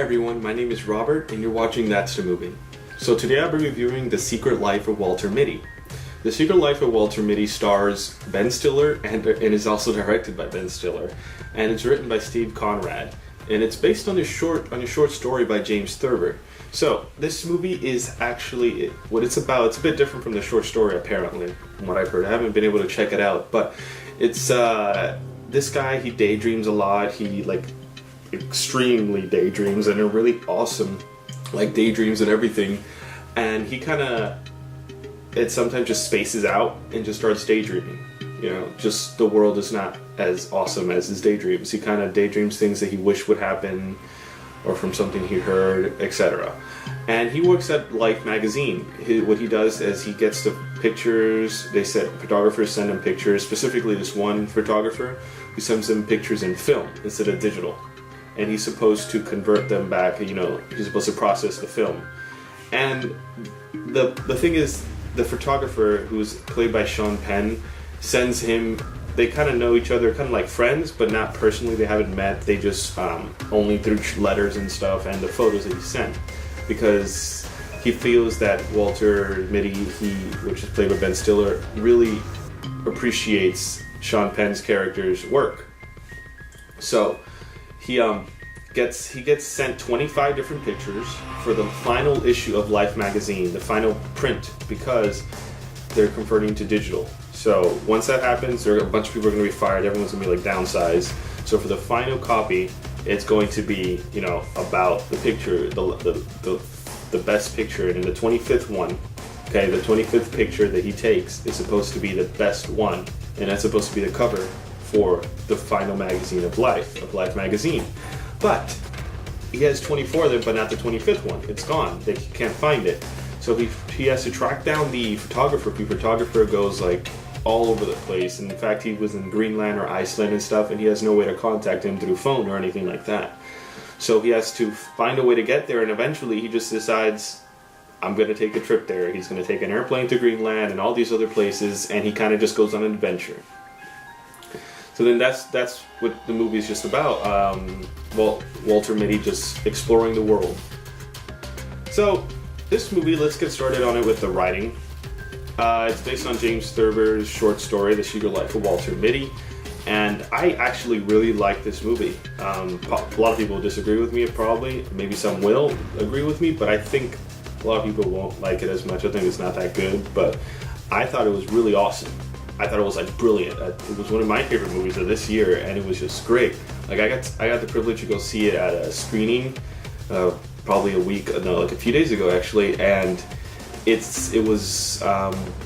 everyone, my name is Robert and you're watching That's the Movie. So today I'll be reviewing The Secret Life of Walter Mitty. The Secret Life of Walter Mitty stars Ben Stiller and is also directed by Ben Stiller. And it's written by Steve Conrad. And it's based on a short story by James Thurber. So this movie is actually, what it's about, it's a bit different from the short story apparently, from what I've heard. I haven't been able to check it out, but it's, this guy, he daydreams a lot, he extremely daydreams and are really awesome daydreams and everything, and he it sometimes just spaces out and just starts daydreaming. You know, just the world is not as awesome as his daydreams. He kind of daydreams things that he wished would happen or from something he heard, etc. And he works at Life magazine. What he does is he gets the pictures, photographers send him pictures, specifically this one photographer who sends him pictures in film instead of digital. And he's supposed to convert them back, you know, he's supposed to process the film. And the thing is, the photographer, who's played by Sean Penn, sends him, they kind of know each other, kind of like friends, but not personally, they haven't met, they just only through letters and stuff and the photos that he sent. Because he feels that Walter Mitty, which is played by Ben Stiller, really appreciates Sean Penn's character's work. So he gets sent 25 different pictures for the final issue of Life magazine, the final print, because they're converting to digital. So once that happens, a bunch of people are going to be fired. Everyone's going to be downsized. So for the final copy, it's going to be, you know, about the picture, the best picture. And in the 25th one, okay, the 25th picture that he takes is supposed to be the best one, and that's supposed to be the cover for the final magazine of Life magazine. But he has 24 of them, but not the 25th one. It's gone. They can't find it. So he has to track down the photographer. The photographer goes all over the place. And in fact, he was in Greenland or Iceland and stuff, and he has no way to contact him through phone or anything like that. So he has to find a way to get there, and eventually he just decides, I'm going to take a trip there. He's going to take an airplane to Greenland and all these other places, and he kind of just goes on an adventure. So then that's what the movie is just about. Walter Mitty just exploring the world. So this movie, let's get started on it with the writing. It's based on James Thurber's short story, The Secret Life of Walter Mitty, and I actually really like this movie. A lot of people disagree with me, probably. Maybe some will agree with me, but I think a lot of people won't like it as much. I think it's not that good, but I thought it was really awesome. I thought it was brilliant. It was one of my favorite movies of this year, and it was just great. I got the privilege to go see it at a screening, probably a few days ago actually, and it was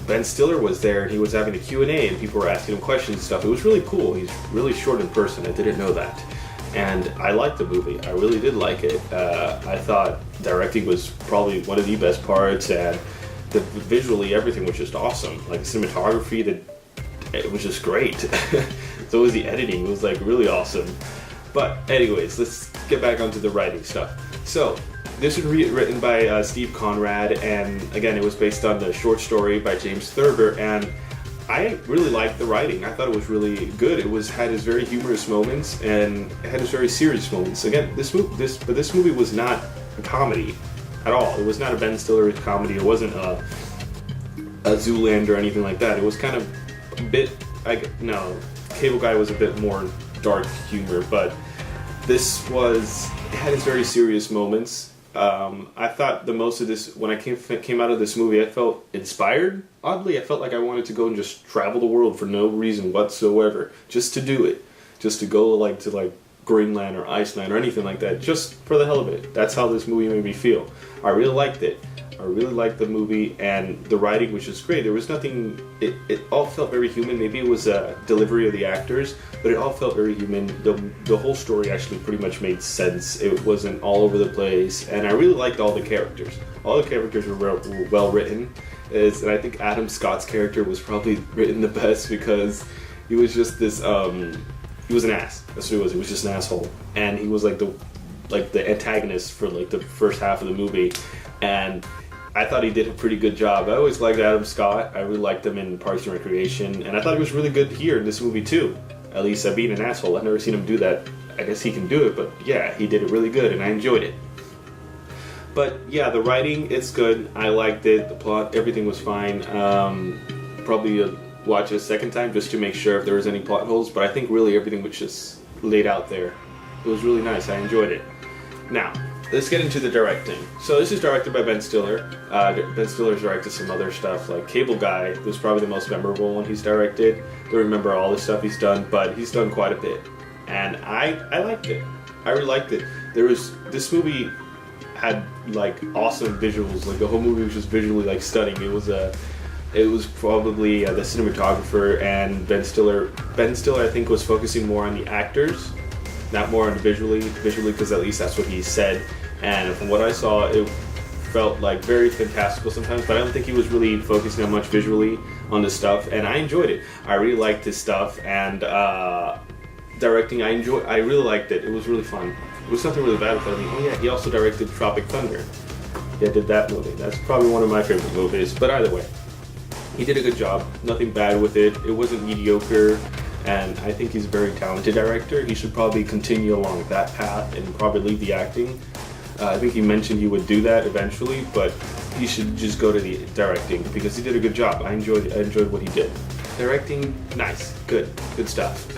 Ben Stiller was there, and he was having a Q&A, and people were asking him questions and stuff. It was really cool. He's really short in person. I didn't know that, and I liked the movie. I really did like it. I thought directing was probably one of the best parts, and visually everything was just awesome. The cinematography, it was just great. So was the editing. It was really awesome. But anyways, let's get back onto the writing stuff. So this was written by Steve Conrad, and again, it was based on the short story by James Thurber, and I really liked the writing. I thought it was really good. It had its very humorous moments, and it had its very serious moments. Again, this movie was not a comedy at all. It was not a Ben Stiller comedy. It wasn't a Zoolander or anything like that. It was kind of a bit, Cable Guy was a bit more dark humor, but it had its very serious moments. I thought the most of this, when I came out of this movie, I felt inspired. Oddly, I felt like I wanted to go and just travel the world for no reason whatsoever, just to do it, just to go to Greenland or Iceland or anything like that, just for the hell of it. That's how this movie made me feel. I really liked it. I really liked the movie, and the writing, which is great. There was nothing, it all felt very human. Maybe it was a delivery of the actors, but it all felt very human. The whole story actually pretty much made sense. It wasn't all over the place, and I really liked all the characters. All the characters were well written, and I think Adam Scott's character was probably written the best, because he was just this, he was an ass. That's what he was. He was just an asshole, and he was the antagonist for the first half of the movie, and I thought he did a pretty good job. I always liked Adam Scott. I really liked him in Parks and Recreation, and I thought he was really good here in this movie too. At least being an asshole. I've never seen him do that. I guess he can do it, but yeah, he did it really good, and I enjoyed it. But yeah, the writing, it's good. I liked it. The plot, everything was fine. Probably watch it a second time just to make sure if there was any plot holes. But I think really everything was just laid out there. It was really nice. I enjoyed it. Now, let's get into the directing. So this is directed by Ben Stiller. Ben Stiller's directed some other stuff like Cable Guy. This was probably the most memorable one he's directed. Don't remember all the stuff he's done, but he's done quite a bit. And I liked it. I really liked it. This movie had like awesome visuals. Like the whole movie was just visually like stunning. It was probably the cinematographer and Ben Stiller. Ben Stiller, I think, was focusing more on the actors, not more on the visually, because at least that's what he said. And from what I saw, it felt like very fantastical sometimes, but I don't think he was really focusing on much visually on this stuff. And I enjoyed it. I really liked this stuff, and directing, I really liked it. It was really fun. It was something really bad with it. I mean, oh yeah, he also directed Tropic Thunder. Yeah, did that movie. That's probably one of my favorite movies. But either way, he did a good job. Nothing bad with it. It wasn't mediocre. And I think he's a very talented director. He should probably continue along that path and probably leave the acting. I think he mentioned he would do that eventually, but he should just go to the directing because he did a good job. I enjoyed what he did. Directing, nice, good stuff.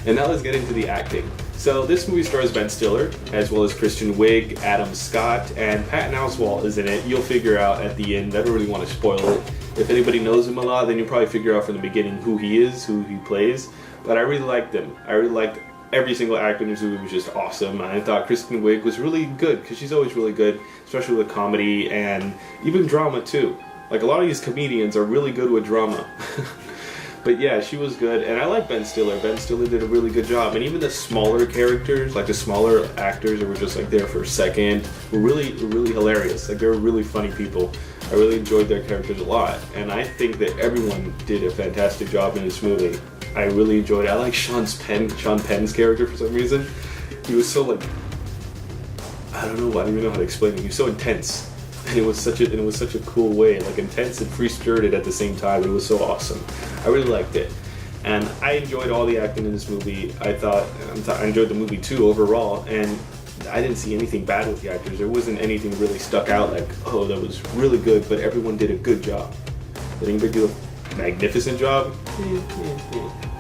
And now let's get into the acting. So this movie stars Ben Stiller, as well as Kristen Wiig, Adam Scott, and Patton Oswalt is in it. You'll figure out at the end. I don't really want to spoil it. If anybody knows him a lot, then you'll probably figure out from the beginning who he is, who he plays. But I really liked him. I really liked every single actor in this movie was just awesome. I thought Kristen Wiig was really good, because she's always really good, especially with comedy and even drama too. Like a lot of these comedians are really good with drama. But yeah, she was good, and I like Ben Stiller. Ben Stiller did a really good job, and even the smaller characters, like the smaller actors that were just like there for a second, were really hilarious. Like they were really funny people. I really enjoyed their characters a lot, and I think that everyone did a fantastic job in this movie. I really enjoyed it. I like Sean Penn's character for some reason. He was so like, I don't know, I don't even know how to explain it. He was so intense. And it was such a cool way, like intense and free-spirited at the same time. It was so awesome. I really liked it, and I enjoyed all the acting in this movie. I enjoyed the movie too overall, and I didn't see anything bad with the actors. There wasn't anything really stuck out like, oh, that was really good. But everyone did a good job. Did anybody do a magnificent job?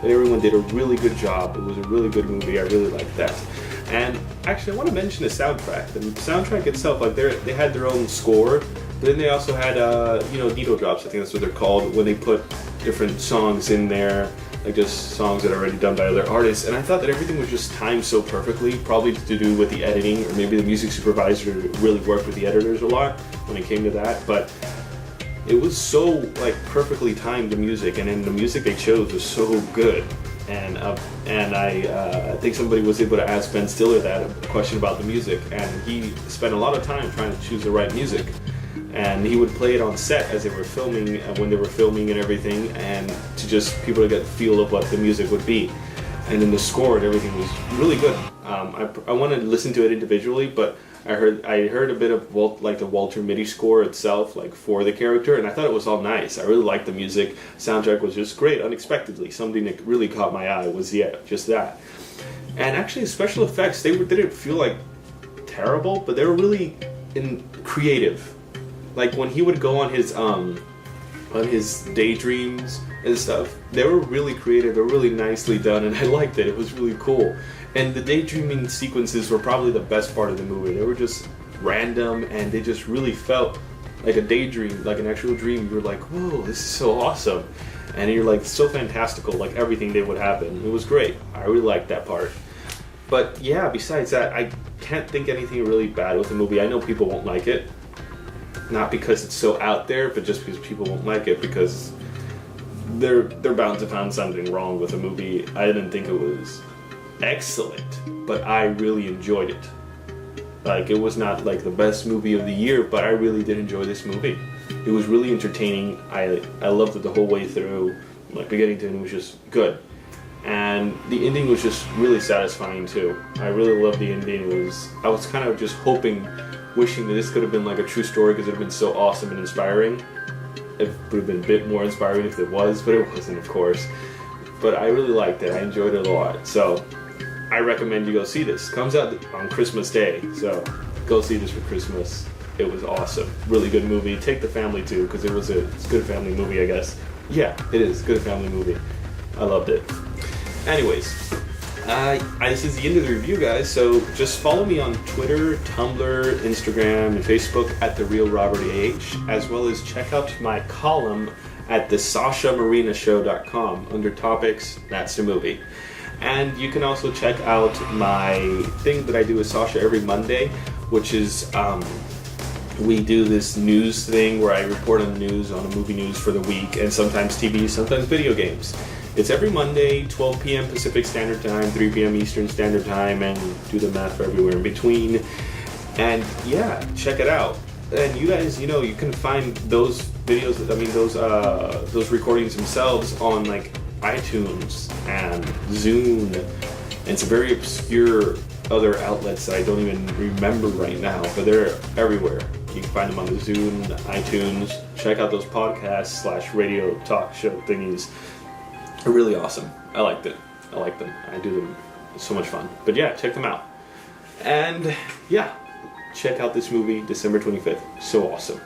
But everyone did a really good job. It was a really good movie. I really liked that. And actually, I want to mention the soundtrack. The soundtrack itself, like they had their own score, but then they also had needle drops. I think that's what they're called, when they put different songs in there, like just songs that are already done by other artists. And I thought that everything was just timed so perfectly, probably to do with the editing, or maybe the music supervisor really worked with the editors a lot when it came to that. But it was so like perfectly timed, the music, and then the music they chose was so good. And I think somebody was able to ask Ben Stiller that a question about the music, and he spent a lot of time trying to choose the right music. And he would play it on set as they were filming, when they were filming and everything, and to just people to get the feel of what the music would be. And then the score and everything was really good. I wanted to listen to it individually, but I heard a bit of the Walter Mitty score itself, like for the character, and I thought it was all nice. I really liked the music. Soundtrack was just great, unexpectedly. Something that really caught my eye was just that. And actually, special effects, they didn't feel like terrible, but they were really creative. Like when he would go on his daydreams and stuff, they were really creative. They were really nicely done, and I liked it. It was really cool. And the daydreaming sequences were probably the best part of the movie. They were just random, and they just really felt like a daydream, like an actual dream. You were like, whoa, this is so awesome. And you're like, so fantastical, like everything that would happen. It was great. I really liked that part. But yeah, besides that, I can't think anything really bad with the movie. I know people won't like it. Not because it's so out there, but just because people won't like it, because they're bound to find something wrong with the movie. I didn't think it was excellent, but I really enjoyed it. Like, it was not like the best movie of the year, but I really did enjoy this movie. It was really entertaining. I loved it the whole way through. Like, beginning to end, it was just good. And the ending was just really satisfying too. I really loved the ending. I was kind of just wishing that this could have been like a true story, because it would have been so awesome and inspiring. It would have been a bit more inspiring if it was, but it wasn't, of course. But I really liked it. I enjoyed it a lot. So I recommend you go see this. It comes out on Christmas Day, so Go see this for Christmas. It was awesome. Really good movie. Take the family too, because it's a good family movie, I guess. Yeah, it is. Good family movie. I loved it. Anyways, this is the end of the review, guys. So just follow me on Twitter, Tumblr, Instagram, and Facebook at TheRealRobertAH, as well as check out my column at the SashaMarinaShow.com under topics. That's the movie. And you can also check out my thing that I do with Sasha every Monday, which is we do this news thing where I report on the news, on the movie news for the week, and sometimes TV, sometimes video games. It's every Monday, 12 p.m. Pacific Standard Time, 3 p.m. Eastern Standard Time, and do the math for everywhere in between. And yeah, check it out. And you guys, you know, you can find those videos, those recordings themselves on like iTunes and Zune, and some very obscure other outlets that I don't even remember right now, but they're everywhere. You can find them on the Zune, iTunes. Check out those podcasts / radio talk show thingies. They're really awesome. I liked it. I like them. I do them. It's so much fun. But yeah, check them out. And yeah, check out this movie, December 25th. So awesome.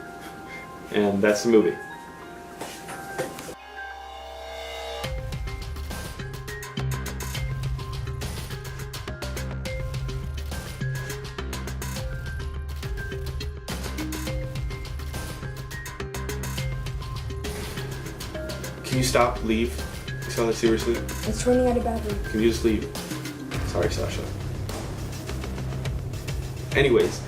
And that's the movie. Can you stop? Leave? Seriously? It's running out of battery. Can you just leave? Sorry, Sasha. Anyways,